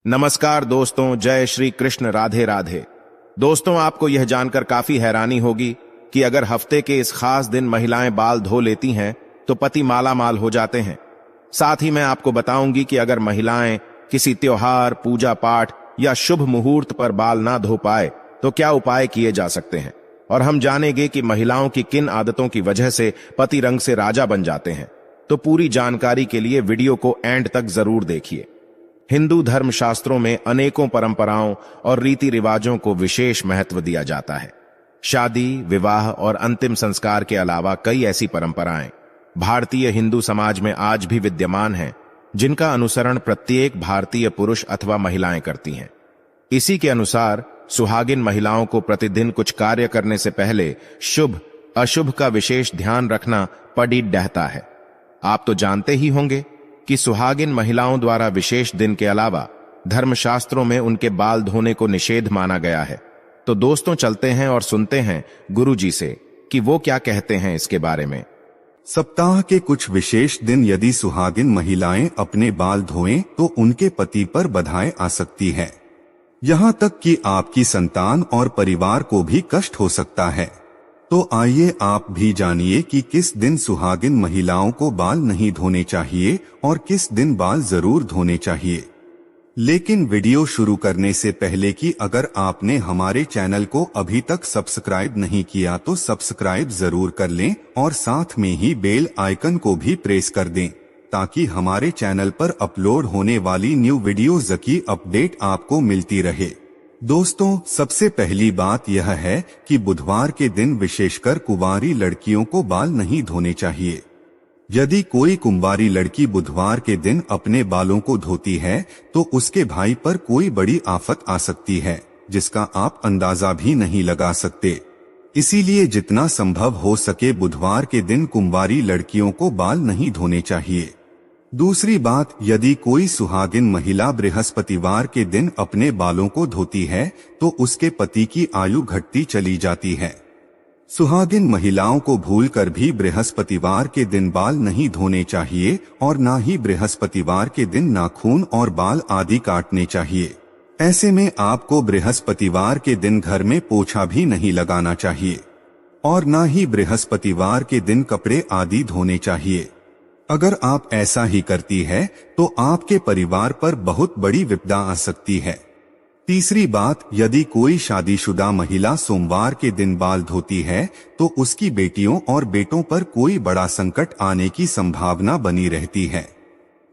नमस्कार दोस्तों, जय श्री कृष्ण, राधे राधे। दोस्तों, आपको यह जानकर काफी हैरानी होगी कि अगर हफ्ते के इस खास दिन महिलाएं बाल धो लेती हैं तो पति माला माल हो जाते हैं। साथ ही मैं आपको बताऊंगी कि अगर महिलाएं किसी त्योहार, पूजा पाठ या शुभ मुहूर्त पर बाल ना धो पाए तो क्या उपाय किए जा सकते हैं, और हम जानेंगे कि महिलाओं की किन आदतों की वजह से पति रंग से राजा बन जाते हैं। तो पूरी जानकारी के लिए वीडियो को एंड तक जरूर देखिए। हिंदू धर्म शास्त्रों में अनेकों परंपराओं और रीति रिवाजों को विशेष महत्व दिया जाता है। शादी, विवाह और अंतिम संस्कार के अलावा कई ऐसी परंपराएं भारतीय हिंदू समाज में आज भी विद्यमान हैं, जिनका अनुसरण प्रत्येक भारतीय पुरुष अथवा महिलाएं करती हैं। इसी के अनुसार सुहागिन महिलाओं को प्रतिदिन कुछ कार्य करने से पहले शुभ अशुभ का विशेष ध्यान रखना पड़ी रहता है। आप तो जानते ही होंगे कि सुहागिन महिलाओं द्वारा विशेष दिन के अलावा धर्मशास्त्रों में उनके बाल धोने को निषेध माना गया है। तो दोस्तों, चलते हैं और सुनते हैं गुरुजी से कि वो क्या कहते हैं इसके बारे में। सप्ताह के कुछ विशेष दिन यदि सुहागिन महिलाएं अपने बाल धोएं तो उनके पति पर बाधाएं आ सकती है। यहाँ तक कि आपकी संतान और परिवार को भी कष्ट हो सकता है। तो आइए आप भी जानिए कि किस दिन सुहागिन महिलाओं को बाल नहीं धोने चाहिए और किस दिन बाल जरूर धोने चाहिए। लेकिन वीडियो शुरू करने से पहले कि अगर आपने हमारे चैनल को अभी तक सब्सक्राइब नहीं किया तो सब्सक्राइब जरूर कर लें और साथ में ही बेल आइकन को भी प्रेस कर दें, ताकि हमारे चैनल पर अपलोड होने वाली न्यू वीडियोज की अपडेट आपको मिलती रहे। दोस्तों, सबसे पहली बात यह है कि बुधवार के दिन विशेषकर कुंवारी लड़कियों को बाल नहीं धोने चाहिए। यदि कोई कुंवारी लड़की बुधवार के दिन अपने बालों को धोती है तो उसके भाई पर कोई बड़ी आफत आ सकती है, जिसका आप अंदाजा भी नहीं लगा सकते। इसीलिए जितना संभव हो सके बुधवार के दिन कुंवारी लड़कियों को बाल नहीं धोने चाहिए। दूसरी बात, यदि कोई सुहागिन महिला बृहस्पतिवार के दिन अपने बालों को धोती है तो उसके पति की आयु घटती चली जाती है। सुहागिन महिलाओं को भूलकर भी बृहस्पतिवार के दिन बाल नहीं धोने चाहिए और ना ही बृहस्पतिवार के दिन नाखून और बाल आदि काटने चाहिए। ऐसे में आपको बृहस्पतिवार के दिन घर में पोछा भी नहीं लगाना चाहिए और ना ही बृहस्पतिवार के दिन कपड़े आदि धोने चाहिए। अगर आप ऐसा ही करती है तो आपके परिवार पर बहुत बड़ी विपदा आ सकती है। तीसरी बात, यदि कोई शादीशुदा महिला सोमवार के दिन बाल धोती है तो उसकी बेटियों और बेटों पर कोई बड़ा संकट आने की संभावना बनी रहती है।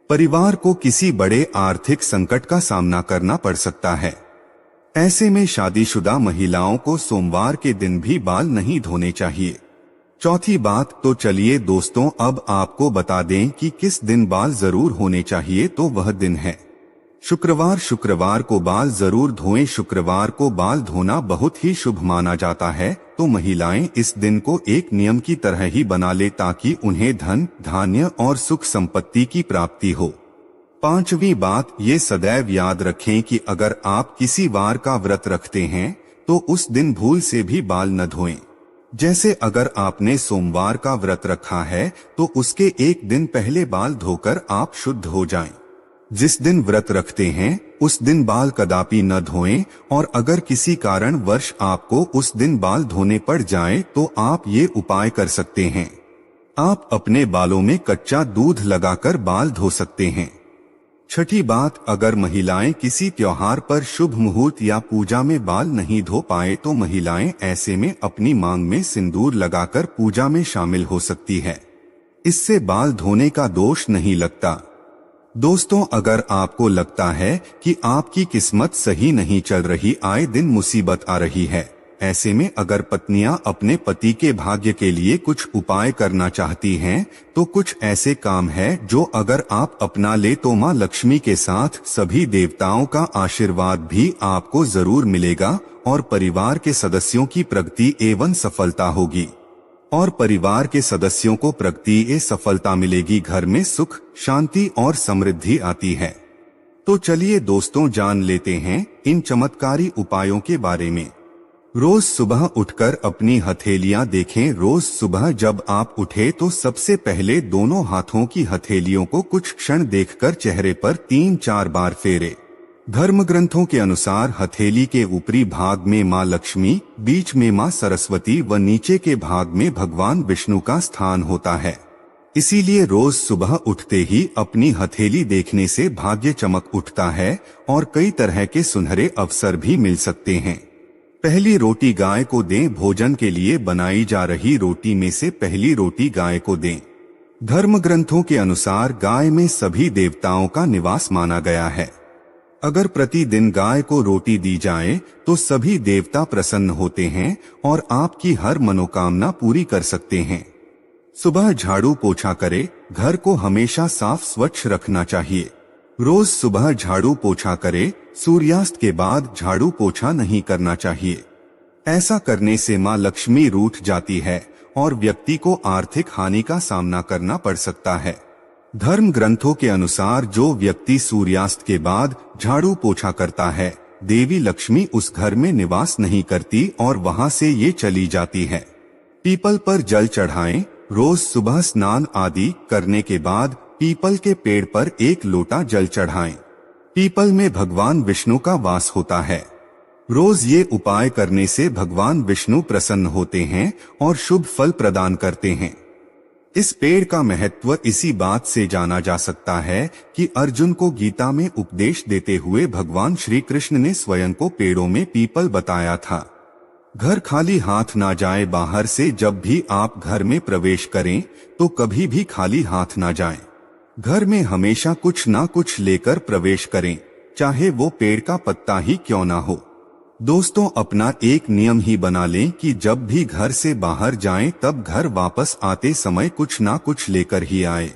परिवार को किसी बड़े आर्थिक संकट का सामना करना पड़ सकता है। ऐसे में शादीशुदा महिलाओं को सोमवार के दिन भी बाल नहीं धोने चाहिए। चौथी बात, तो चलिए दोस्तों अब आपको बता दें कि किस दिन बाल जरूर होने चाहिए। तो वह दिन है शुक्रवार। शुक्रवार को बाल जरूर धोएं। शुक्रवार को बाल धोना बहुत ही शुभ माना जाता है, तो महिलाएं इस दिन को एक नियम की तरह ही बना ले ताकि उन्हें धन, धान्य और सुख संपत्ति की प्राप्ति हो। पांचवी बात, ये सदैव याद रखें कि अगर आप किसी वार का व्रत रखते हैं तो उस दिन भूल से भी बाल न धोएं। जैसे अगर आपने सोमवार का व्रत रखा है तो उसके एक दिन पहले बाल धोकर आप शुद्ध हो जाएं। जिस दिन व्रत रखते हैं उस दिन बाल कदापि न धोएं, और अगर किसी कारण वर्ष आपको उस दिन बाल धोने पड़ जाएं तो आप ये उपाय कर सकते हैं। आप अपने बालों में कच्चा दूध लगाकर बाल धो सकते हैं। छठी बात, अगर महिलाएं किसी त्योहार पर शुभ मुहूर्त या पूजा में बाल नहीं धो पाए तो महिलाएं ऐसे में अपनी मांग में सिंदूर लगाकर पूजा में शामिल हो सकती है। इससे बाल धोने का दोष नहीं लगता। दोस्तों, अगर आपको लगता है कि आपकी किस्मत सही नहीं चल रही, आए दिन मुसीबत आ रही है, ऐसे में अगर पत्नियां अपने पति के भाग्य के लिए कुछ उपाय करना चाहती हैं तो कुछ ऐसे काम है जो अगर आप अपना ले तो मां लक्ष्मी के साथ सभी देवताओं का आशीर्वाद भी आपको जरूर मिलेगा और परिवार के सदस्यों की प्रगति एवं सफलता होगी। और परिवार के सदस्यों को प्रगति एवं सफलता मिलेगी, घर में सुख, शांति और समृद्धि आती है। तो चलिए दोस्तों जान लेते हैं इन चमत्कारी उपायों के बारे में। रोज सुबह उठकर अपनी हथेलियां देखें। रोज सुबह जब आप उठे तो सबसे पहले दोनों हाथों की हथेलियों को कुछ क्षण देखकर चेहरे पर 3-4 बार फेरे। धर्म ग्रंथों के अनुसार हथेली के ऊपरी भाग में माँ लक्ष्मी, बीच में माँ सरस्वती व नीचे के भाग में भगवान विष्णु का स्थान होता है। इसीलिए रोज सुबह उठते ही अपनी हथेली देखने से भाग्य चमक उठता है और कई तरह के सुनहरे अवसर भी मिल सकते हैं। पहली रोटी गाय को दें। भोजन के लिए बनाई जा रही रोटी में से पहली रोटी गाय को दें। धर्म ग्रंथों के अनुसार गाय में सभी देवताओं का निवास माना गया है। अगर प्रतिदिन गाय को रोटी दी जाए तो सभी देवता प्रसन्न होते हैं और आपकी हर मनोकामना पूरी कर सकते हैं। सुबह झाड़ू पोछा करें। घर को हमेशा साफ स्वच्छ रखना चाहिए। रोज सुबह झाड़ू पोछा करें। सूर्यास्त के बाद झाड़ू पोछा नहीं करना चाहिए। ऐसा करने से मां लक्ष्मी रूठ जाती है और व्यक्ति को आर्थिक हानि का सामना करना पड़ सकता है। धर्म ग्रंथों के अनुसार जो व्यक्ति सूर्यास्त के बाद झाड़ू पोछा करता है, देवी लक्ष्मी उस घर में निवास नहीं करती और वहां से ये चली जाती है। पीपल पर जल चढ़ाएं। रोज सुबह स्नान आदि करने के बाद पीपल के पेड़ पर एक लोटा जल चढ़ाएं। पीपल में भगवान विष्णु का वास होता है। रोज ये उपाय करने से भगवान विष्णु प्रसन्न होते हैं और शुभ फल प्रदान करते हैं। इस पेड़ का महत्व इसी बात से जाना जा सकता है कि अर्जुन को गीता में उपदेश देते हुए भगवान श्री कृष्ण ने स्वयं को पेड़ों में पीपल बताया था। घर खाली हाथ ना जाए। बाहर से जब भी आप घर में प्रवेश करें तो कभी भी खाली हाथ ना जाएं। घर में हमेशा कुछ ना कुछ लेकर प्रवेश करें, चाहे वो पेड़ का पत्ता ही क्यों ना हो। दोस्तों, अपना एक नियम ही बना लें कि जब भी घर से बाहर जाएं तब घर वापस आते समय कुछ ना कुछ लेकर ही आए।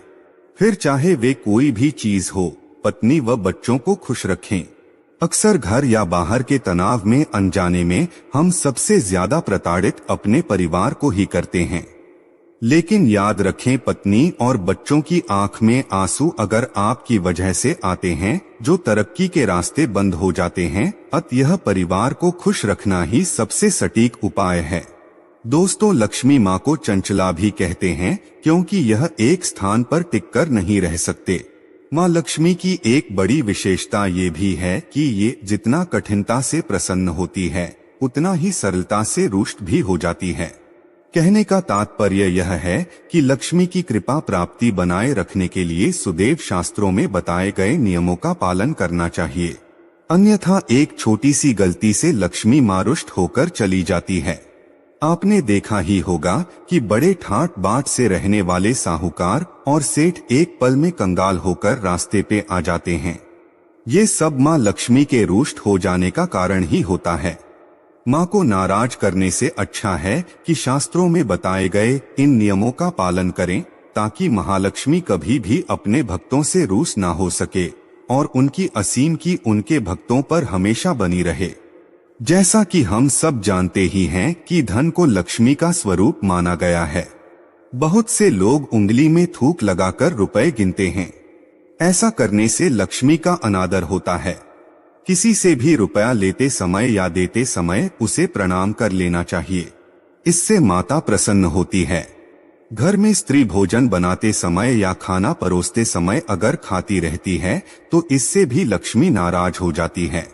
फिर चाहे वे कोई भी चीज हो, पत्नी व बच्चों को खुश रखें। अक्सर घर या बाहर के तनाव में अनजाने में हम सबसे ज्यादा प्रताड़ित अपने परिवार को ही करते हैं। लेकिन याद रखें, पत्नी और बच्चों की आंख में आंसू अगर आपकी वजह से आते हैं, जो तरक्की के रास्ते बंद हो जाते हैं, अतः परिवार को खुश रखना ही सबसे सटीक उपाय है। दोस्तों, लक्ष्मी माँ को चंचला भी कहते हैं क्योंकि यह एक स्थान पर टिककर नहीं रह सकते। माँ लक्ष्मी की एक बड़ी विशेषता ये भी है कि ये जितना कठिनता से प्रसन्न होती है, उतना ही सरलता से रुष्ट भी हो जाती है। कहने का तात्पर्य यह है कि लक्ष्मी की कृपा प्राप्ति बनाए रखने के लिए सुदेव शास्त्रों में बताए गए नियमों का पालन करना चाहिए। अन्यथा एक छोटी सी गलती से लक्ष्मी माँ रुष्ट होकर चली जाती है। आपने देखा ही होगा कि बड़े ठाट बाट से रहने वाले साहूकार और सेठ एक पल में कंगाल होकर रास्ते पे आ जाते हैं। ये सब माँ लक्ष्मी के रुष्ट हो जाने का कारण ही होता है। माँ को नाराज करने से अच्छा है कि शास्त्रों में बताए गए इन नियमों का पालन करें, ताकि महालक्ष्मी कभी भी अपने भक्तों से रूठ ना हो सके और उनकी असीम की उनके भक्तों पर हमेशा बनी रहे। जैसा कि हम सब जानते ही हैं कि धन को लक्ष्मी का स्वरूप माना गया है। बहुत से लोग उंगली में थूक लगाकर रुपए गिनते हैं। ऐसा करने से लक्ष्मी का अनादर होता है। किसी से भी रुपया लेते समय या देते समय उसे प्रणाम कर लेना चाहिए। इससे माता प्रसन्न होती है। घर में स्त्री भोजन बनाते समय या खाना परोसते समय अगर खाती रहती है तो इससे भी लक्ष्मी नाराज हो जाती है।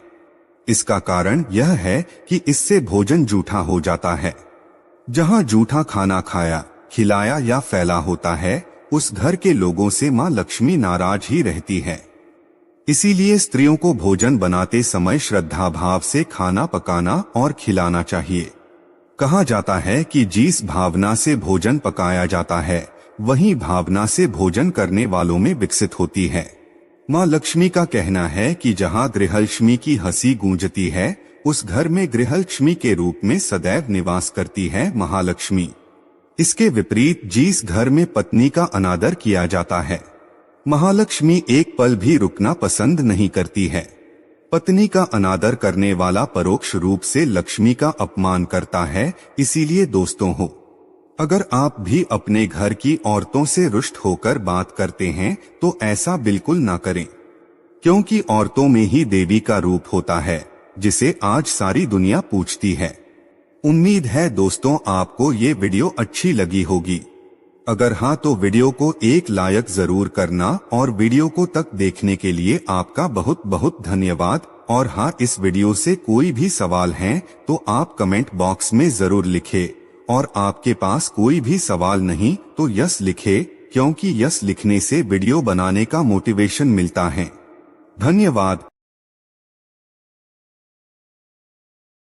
इसका कारण यह है कि इससे भोजन जूठा हो जाता है। जहां जूठा खाना खाया, खिलाया या फैला होता है, उस घर के लोगों से मां लक्ष्मी नाराज ही रहती है। इसीलिए स्त्रियों को भोजन बनाते समय श्रद्धा भाव से खाना पकाना और खिलाना चाहिए। कहा जाता है कि जिस भावना से भोजन पकाया जाता है, वही भावना से भोजन करने वालों में विकसित होती है। माँ लक्ष्मी का कहना है कि जहाँ गृहलक्ष्मी की हंसी गूंजती है, उस घर में गृहलक्ष्मी के रूप में सदैव निवास करती है महालक्ष्मी। इसके विपरीत जिस घर में पत्नी का अनादर किया जाता है, महालक्ष्मी एक पल भी रुकना पसंद नहीं करती है। पत्नी का अनादर करने वाला परोक्ष रूप से लक्ष्मी का अपमान करता है। इसीलिए दोस्तों हो, अगर आप भी अपने घर की औरतों से रुष्ट होकर बात करते हैं तो ऐसा बिल्कुल ना करें, क्योंकि औरतों में ही देवी का रूप होता है, जिसे आज सारी दुनिया पूजती है। उम्मीद है दोस्तों आपको ये वीडियो अच्छी लगी होगी। अगर हाँ तो वीडियो को एक लाइक जरूर करना और वीडियो को तक देखने के लिए आपका बहुत बहुत धन्यवाद। और हाँ, इस वीडियो से कोई भी सवाल है तो आप कमेंट बॉक्स में जरूर लिखें। और आपके पास कोई भी सवाल नहीं तो यस लिखे, क्योंकि यस लिखने से वीडियो बनाने का मोटिवेशन मिलता है। धन्यवाद।